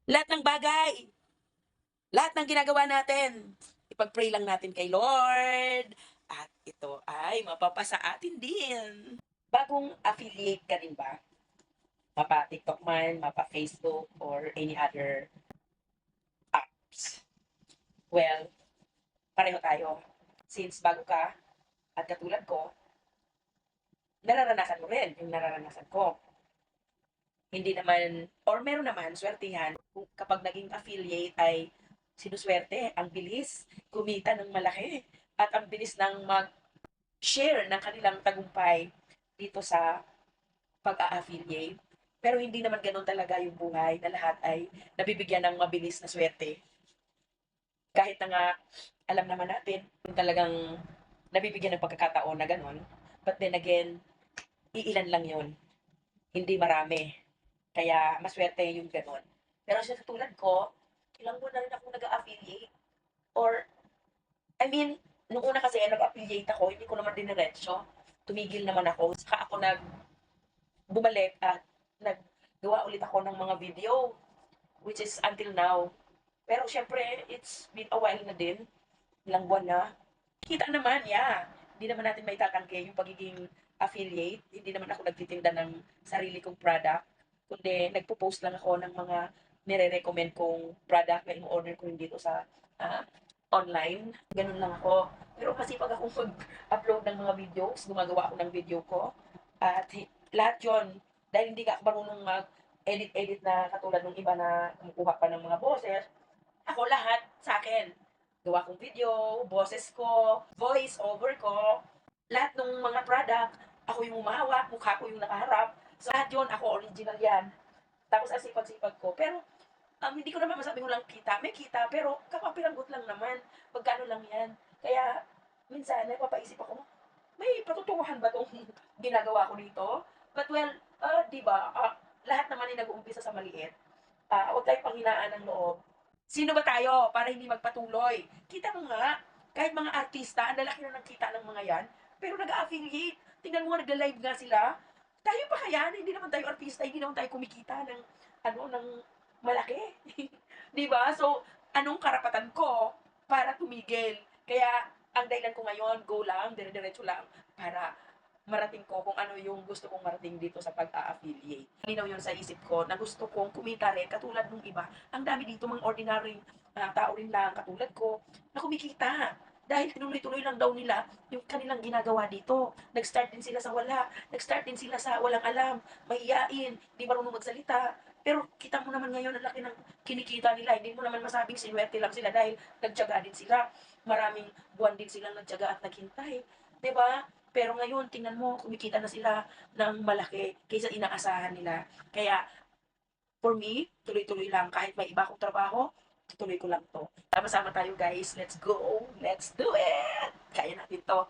Lahat ng bagay, lahat ng ginagawa natin, ipag-pray lang natin kay Lord at ito ay mapapasa atin din. Bagong affiliate ka din ba? Mapa-TikTok man, mapa-Facebook, or any other apps? Well, pareho tayo. Since bago ka at katulad ko, nararanasan mo rin yung nararanasan ko. Hindi naman, or meron naman, swertihan, kung kapag naging affiliate ay sinuswerte, ang bilis kumita ng malaki at ang bilis ng mag-share ng kanilang tagumpay dito sa pag-a-affiliate. Pero hindi naman ganun talaga yung buhay na lahat ay nabibigyan ng mabilis na swerte. Kahit na nga alam naman natin kung talagang nabibigyan ng pagkakataon na ganun. But then again, iilan lang yun. Hindi marami. Kaya maswerte yung ganun. Pero sa tulad ko, ilang buwan na rin ako nag-affiliate. Or, I mean, nung una kasi nag-affiliate ako, hindi ko naman diniretso. Tumigil naman ako. Saka ako bumalik at naggawa ulit ako ng mga video, which is until now. Pero syempre, it's been a while na din. Ilang buwan na. Kita naman, yeah. Hindi naman natin maitatangke yung pagiging affiliate. Hindi naman ako nagtitinda ng sarili kong product. Kundi nagpo-post lang ako ng mga nire-recommend kong product na in-order ko rin dito sa uh, online. Ganun lang ako. Pero masipag akong mag-upload ng mga videos. Gumagawa ako ng video ko. At lahat yon dahil hindi ka marunong mag-edit-edit na katulad ng iba na kumukuha pa ng mga boses. Ako lahat sa akin. Gawa kong video, boses ko, voice over ko, lahat ng mga product, ako yung umahawak, mukha ko yung nakaharap. So lahat yun, ako original yan. Tapos ang sipag-sipag ko. Pero hindi ko naman masabing walang kita. May kita, pero kapapiranggot lang naman. Pagkano lang yan. Kaya minsan, napapaisip ako, may patutunguhan ba itong ginagawa ko dito? But well, di ba, lahat naman ay nag-uumpisa sa maliit. Huwag tayong panghinaan ng loob. Sino ba tayo para hindi magpatuloy? Kita mo nga, kahit mga artista, ang lalaki na ng kita ng mga yan, pero nag-affiliate. Tingnan mo nga, nagla-live nga sila. Tayo pa kaya, hindi naman tayo artista, hindi naman tayo kumikita ng, ng malaki. Di ba? So, anong karapatan ko para tumigil? Kaya, ang dahilan ko ngayon, go lang, dire-diretso lang, para marating ko kung ano yung gusto kong marating dito sa pag-a-affiliate. Linaw yun sa isip ko na gusto kong kumita rin katulad ng iba. Ang dami dito mga ordinary tao rin lang katulad ko na kumikita. Dahil tinuloy-tuloy lang daw nila yung kanilang ginagawa dito. Nag-start din sila sa wala. Nag-start din sila sa walang alam. Mahiyain. Di marunong magsalita. Pero kita mo naman ngayon ang laki ng kinikita nila. Hindi mo naman masabing sinuwerte lang sila dahil nagtyaga din sila. Maraming buwan din silang nagtyaga at naghintay. 'Di ba? Pero ngayon, tingnan mo, kumikita na sila ng malaki kaysa inaasahan nila. Kaya, for me, tuloy-tuloy lang. Kahit may iba akong trabaho, tutuloy ko lang to. Sama-sama tayo guys. Let's go. Let's do it. Kaya natin to.